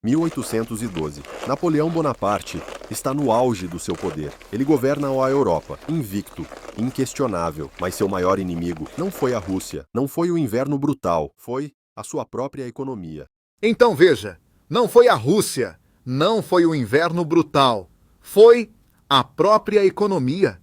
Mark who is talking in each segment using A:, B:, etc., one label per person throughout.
A: 1812. Napoleão Bonaparte está no auge do seu poder. Ele governa a Europa, invicto, inquestionável, mas seu maior inimigo não foi a Rússia, não foi o inverno brutal, foi a sua própria economia.
B: Então veja, não foi a Rússia, não foi o inverno brutal, foi a própria economia.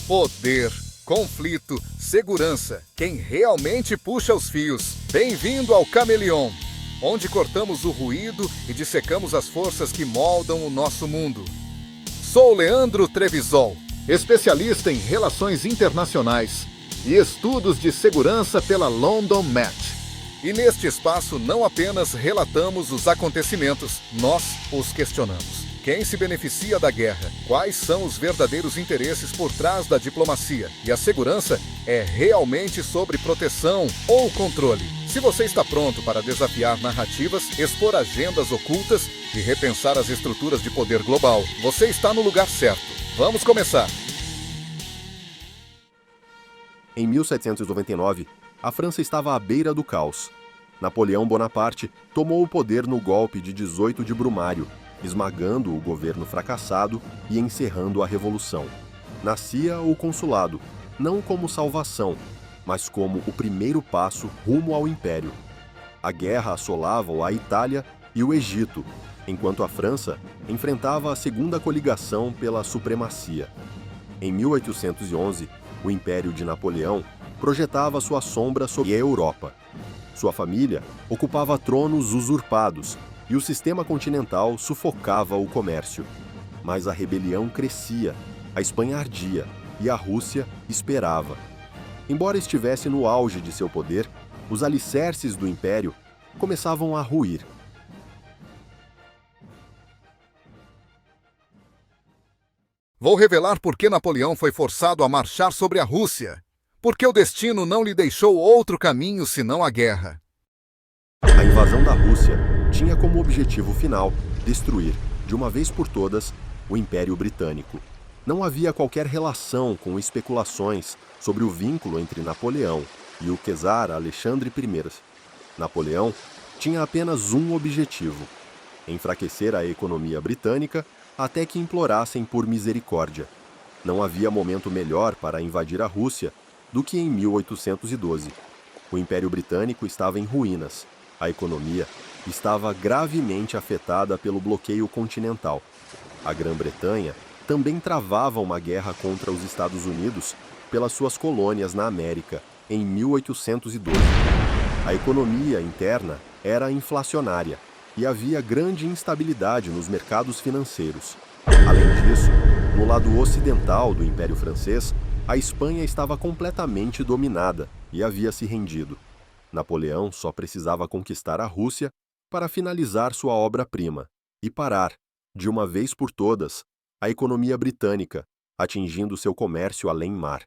B: Poder, conflito, segurança. Quem realmente puxa os fios. Bem-vindo ao Cameleon, onde cortamos o ruído e dissecamos as forças que moldam o nosso mundo. Sou Leandro Trevisol, especialista em relações internacionais e estudos de segurança pela London Met. E neste espaço não apenas relatamos os acontecimentos, nós os questionamos. Quem se beneficia da guerra? Quais são os verdadeiros interesses por trás da diplomacia? E a segurança é realmente sobre proteção ou controle? Se você está pronto para desafiar narrativas, expor agendas ocultas e repensar as estruturas de poder global, você está no lugar certo. Vamos começar!
A: Em 1799, a França estava à beira do caos. Napoleão Bonaparte tomou o poder no golpe de 18 de Brumário, esmagando o governo fracassado e encerrando a Revolução. Nascia o consulado, não como salvação, mas como o primeiro passo rumo ao Império. A guerra assolava a Itália e o Egito, enquanto a França enfrentava a Segunda Coligação pela supremacia. Em 1811, o Império de Napoleão projetava sua sombra sobre a Europa. Sua família ocupava tronos usurpados, e o sistema continental sufocava o comércio. Mas a rebelião crescia, a Espanha ardia e a Rússia esperava. Embora estivesse no auge de seu poder, os alicerces do império começavam a ruir.
B: Vou revelar por que Napoleão foi forçado a marchar sobre a Rússia. Porque o destino não lhe deixou outro caminho senão a guerra.
A: A invasão da Rússia tinha como objetivo final destruir, de uma vez por todas, o Império Britânico. Não havia qualquer relação com especulações sobre o vínculo entre Napoleão e o czar Alexandre I. Napoleão tinha apenas um objetivo: enfraquecer a economia britânica até que implorassem por misericórdia. Não havia momento melhor para invadir a Rússia do que em 1812. O Império Britânico estava em ruínas. A economia estava gravemente afetada pelo bloqueio continental. A Grã-Bretanha também travava uma guerra contra os Estados Unidos pelas suas colônias na América, em 1812. A economia interna era inflacionária e havia grande instabilidade nos mercados financeiros. Além disso, no lado ocidental do Império Francês, a Espanha estava completamente dominada e havia se rendido. Napoleão só precisava conquistar a Rússia para finalizar sua obra-prima e parar, de uma vez por todas, a economia britânica, atingindo seu comércio além-mar.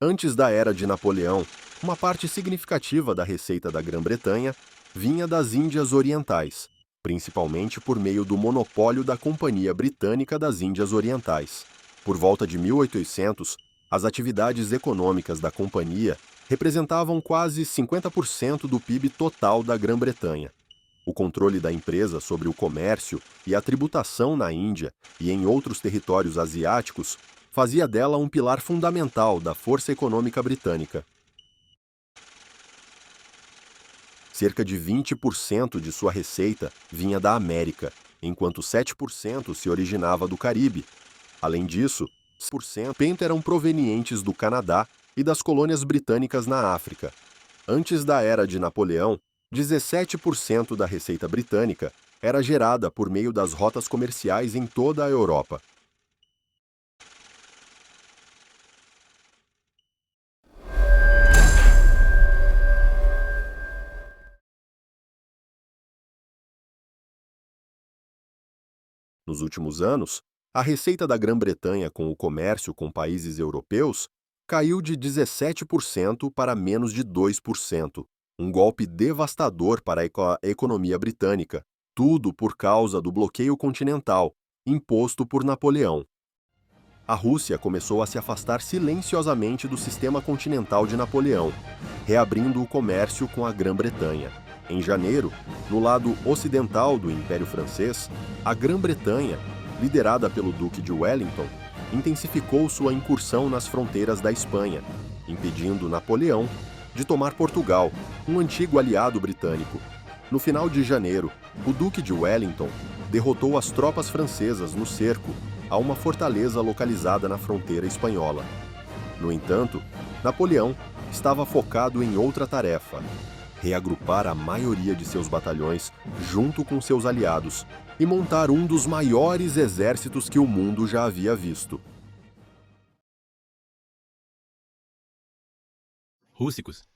A: Antes da era de Napoleão, uma parte significativa da receita da Grã-Bretanha vinha das Índias Orientais, principalmente por meio do monopólio da Companhia Britânica das Índias Orientais. Por volta de 1800, as atividades econômicas da companhia representavam quase 50% do PIB total da Grã-Bretanha. O controle da empresa sobre o comércio e a tributação na Índia e em outros territórios asiáticos fazia dela um pilar fundamental da força econômica britânica. Cerca de 20% de sua receita vinha da América, enquanto 7% se originava do Caribe. Além disso, 6% eram provenientes do Canadá e das colônias britânicas na África. Antes da era de Napoleão, 17% da receita britânica era gerada por meio das rotas comerciais em toda a Europa. Nos últimos anos, a receita da Grã-Bretanha com o comércio com países europeus caiu de 17% para menos de 2%, um golpe devastador para a economia britânica, tudo por causa do bloqueio continental imposto por Napoleão. A Rússia começou a se afastar silenciosamente do sistema continental de Napoleão, reabrindo o comércio com a Grã-Bretanha. Em janeiro, no lado ocidental do Império Francês, a Grã-Bretanha, liderada pelo Duque de Wellington, intensificou sua incursão nas fronteiras da Espanha, impedindo Napoleão de tomar Portugal, um antigo aliado britânico. No final de janeiro, o Duque de Wellington derrotou as tropas francesas no cerco a uma fortaleza localizada na fronteira espanhola. No entanto, Napoleão estava focado em outra tarefa: reagrupar a maioria de seus batalhões junto com seus aliados e montar um dos maiores exércitos que o mundo já havia visto.
C: Rússicos.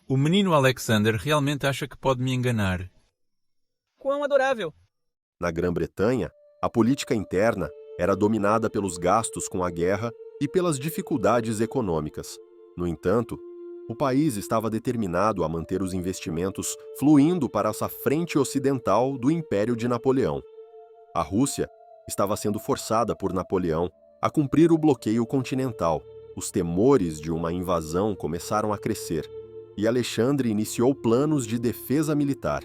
C: O menino Alexander realmente acha que pode me enganar.
D: Quão adorável!
A: Na Grã-Bretanha, a política interna era dominada pelos gastos com a guerra e pelas dificuldades econômicas. No entanto, o país estava determinado a manter os investimentos fluindo para essa frente ocidental do Império de Napoleão. A Rússia estava sendo forçada por Napoleão a cumprir o bloqueio continental. Os temores de uma invasão começaram a crescer, e Alexandre iniciou planos de defesa militar.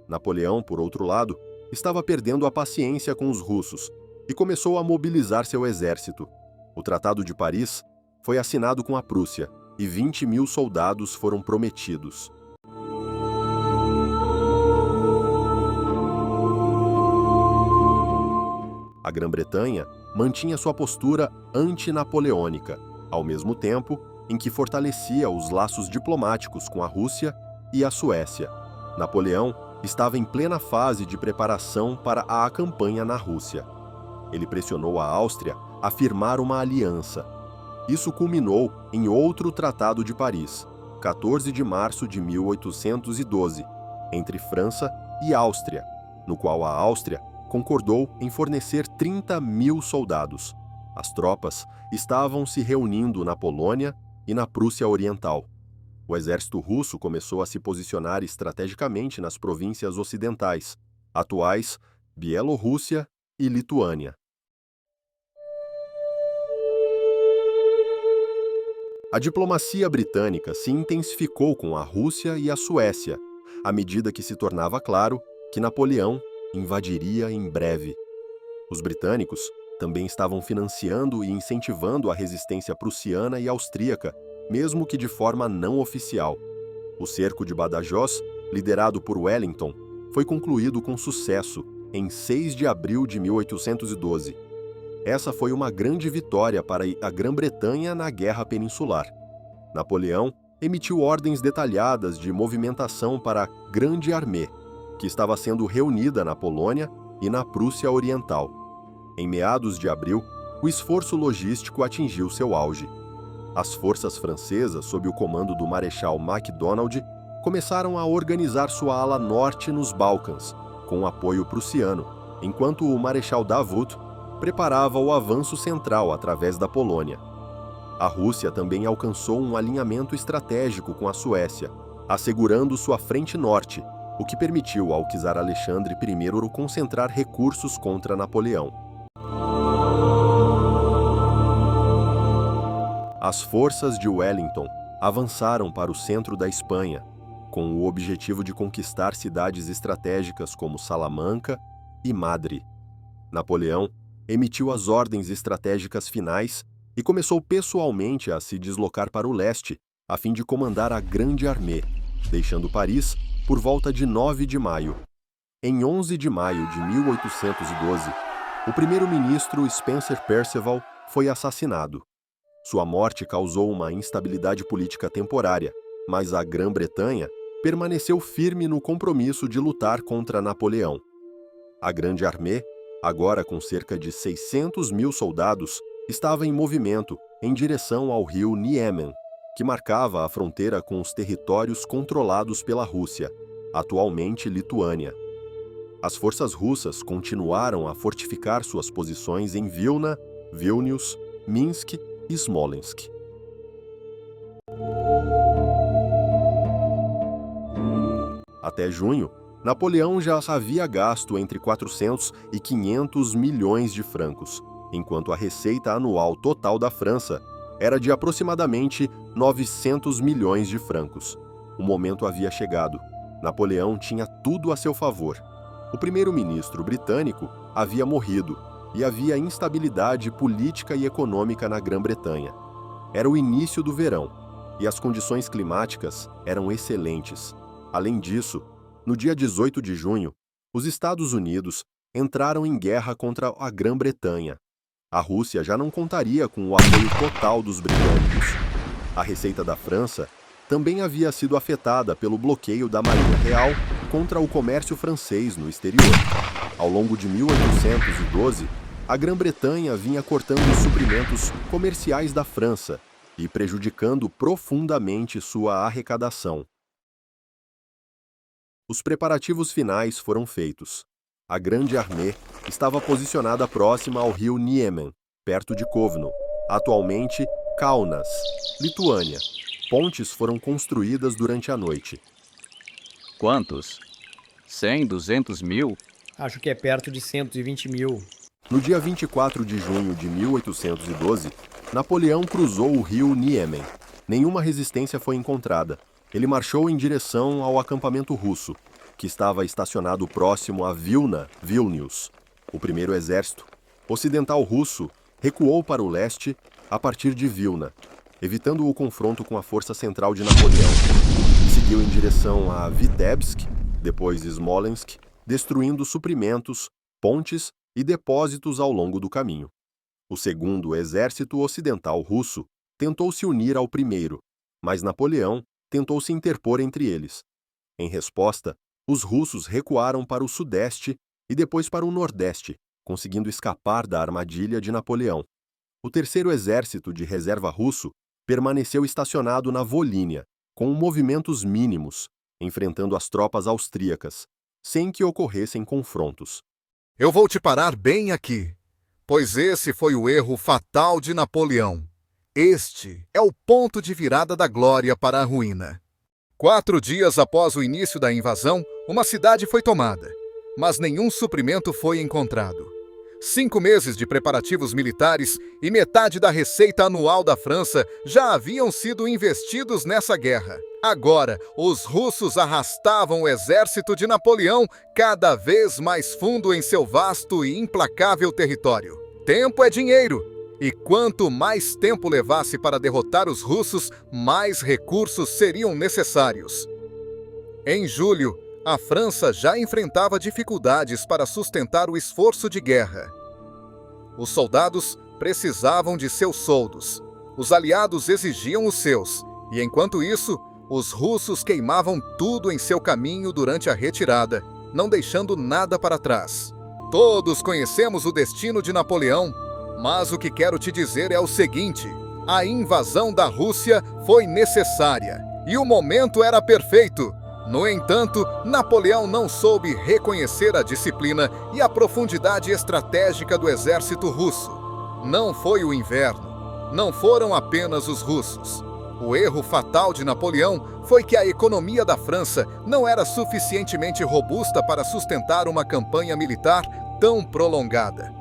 A: Napoleão, por outro lado, estava perdendo a paciência com os russos e começou a mobilizar seu exército. O Tratado de Paris foi assinado com a Prússia e 20.000 soldados foram prometidos. A Grã-Bretanha mantinha sua postura anti-napoleônica, ao mesmo tempo em que fortalecia os laços diplomáticos com a Rússia e a Suécia. Napoleão estava em plena fase de preparação para a campanha na Rússia. Ele pressionou a Áustria a firmar uma aliança. Isso culminou em outro Tratado de Paris, 14 de março de 1812, entre França e Áustria, no qual a Áustria concordou em fornecer 30.000 soldados. As tropas estavam se reunindo na Polônia e na Prússia Oriental. O exército russo começou a se posicionar estrategicamente nas províncias ocidentais, atuais Bielorrússia e Lituânia. A diplomacia britânica se intensificou com a Rússia e a Suécia, à medida que se tornava claro que Napoleão invadiria em breve. Os britânicos também estavam financiando e incentivando a resistência prussiana e austríaca, mesmo que de forma não oficial. O cerco de Badajoz, liderado por Wellington, foi concluído com sucesso em 6 de abril de 1812. Essa foi uma grande vitória para a Grã-Bretanha na Guerra Peninsular. Napoleão emitiu ordens detalhadas de movimentação para a Grande Armée, que estava sendo reunida na Polônia e na Prússia Oriental. Em meados de abril, o esforço logístico atingiu seu auge. As forças francesas, sob o comando do Marechal MacDonald, começaram a organizar sua ala norte nos Balcãs, com apoio prussiano, enquanto o Marechal Davout preparava o avanço central através da Polônia. A Rússia também alcançou um alinhamento estratégico com a Suécia, assegurando sua frente norte, o que permitiu ao czar Alexandre I concentrar recursos contra Napoleão. As forças de Wellington avançaram para o centro da Espanha, com o objetivo de conquistar cidades estratégicas como Salamanca e Madrid. Napoleão emitiu as ordens estratégicas finais e começou pessoalmente a se deslocar para o leste, a fim de comandar a Grande Armée, deixando Paris por volta de 9 de maio. Em 11 de maio de 1812, o primeiro-ministro Spencer Perceval foi assassinado. Sua morte causou uma instabilidade política temporária, mas a Grã-Bretanha permaneceu firme no compromisso de lutar contra Napoleão. A Grande Armée, agora com cerca de 600.000 soldados, estava em movimento em direção ao rio Niemen, que marcava a fronteira com os territórios controlados pela Rússia, atualmente Lituânia. As forças russas continuaram a fortificar suas posições em Vilna, Vilnius, Minsk e Smolensk. Até junho, Napoleão já havia gasto entre 400 e 500 milhões de francos, enquanto a receita anual total da França era de aproximadamente 900 milhões de francos. O momento havia chegado. Napoleão tinha tudo a seu favor. O primeiro-ministro britânico havia morrido e havia instabilidade política e econômica na Grã-Bretanha. Era o início do verão e as condições climáticas eram excelentes. Além disso, no dia 18 de junho, os Estados Unidos entraram em guerra contra a Grã-Bretanha. A Rússia já não contaria com o apoio total dos britânicos. A receita da França também havia sido afetada pelo bloqueio da Marinha Real contra o comércio francês no exterior. Ao longo de 1812, a Grã-Bretanha vinha cortando os suprimentos comerciais da França e prejudicando profundamente sua arrecadação. Os preparativos finais foram feitos. A Grande Armée estava posicionada próxima ao rio Niemen, perto de Kovno, atualmente Kaunas, Lituânia. Pontes foram construídas durante a noite.
E: Quantos? 100, 200 mil?
D: Acho que é perto de 120 mil.
A: No dia 24 de junho de 1812, Napoleão cruzou o rio Niemen. Nenhuma resistência foi encontrada. Ele marchou em direção ao acampamento russo, que estava estacionado próximo a Vilnius. O primeiro exército ocidental russo recuou para o leste a partir de Vilna, evitando o confronto com a força central de Napoleão. Seguiu em direção a Vitebsk, depois Smolensk, destruindo suprimentos, pontes e depósitos ao longo do caminho. O segundo exército ocidental russo tentou se unir ao primeiro, mas Napoleão tentou se interpor entre eles. Em resposta, os russos recuaram para o sudeste e depois para o nordeste, conseguindo escapar da armadilha de Napoleão. O terceiro exército de reserva russo permaneceu estacionado na Volínia, com movimentos mínimos, enfrentando as tropas austríacas, sem que ocorressem confrontos.
B: Eu vou te parar bem aqui, pois esse foi o erro fatal de Napoleão. Este é o ponto de virada da glória para a ruína. 4 dias após o início da invasão, uma cidade foi tomada, mas nenhum suprimento foi encontrado. 5 meses de preparativos militares e metade da receita anual da França já haviam sido investidos nessa guerra. Agora, os russos arrastavam o exército de Napoleão cada vez mais fundo em seu vasto e implacável território. Tempo é dinheiro, e quanto mais tempo levasse para derrotar os russos, mais recursos seriam necessários. Em julho, a França já enfrentava dificuldades para sustentar o esforço de guerra. Os soldados precisavam de seus soldos, os aliados exigiam os seus, e enquanto isso, os russos queimavam tudo em seu caminho durante a retirada, não deixando nada para trás. Todos conhecemos o destino de Napoleão, mas o que quero te dizer é o seguinte: a invasão da Rússia foi necessária, e o momento era perfeito. No entanto, Napoleão não soube reconhecer a disciplina e a profundidade estratégica do exército russo. Não foi o inverno, não foram apenas os russos. O erro fatal de Napoleão foi que a economia da França não era suficientemente robusta para sustentar uma campanha militar tão prolongada.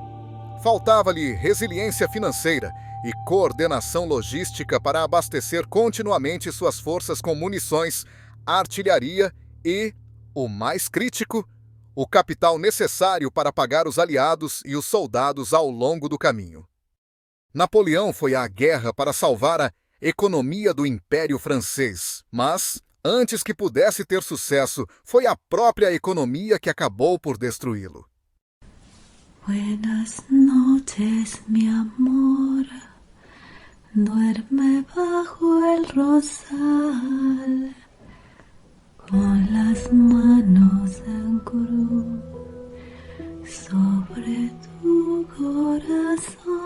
B: Faltava-lhe resiliência financeira e coordenação logística para abastecer continuamente suas forças com munições, artilharia e, o mais crítico, o capital necessário para pagar os aliados e os soldados ao longo do caminho. Napoleão foi à guerra para salvar a economia do Império Francês, mas, antes que pudesse ter sucesso, foi a própria economia que acabou por destruí-lo.
F: Buenas noches, mi amor. Duerme bajo el rosal, con las manos en cruz sobre tu corazón.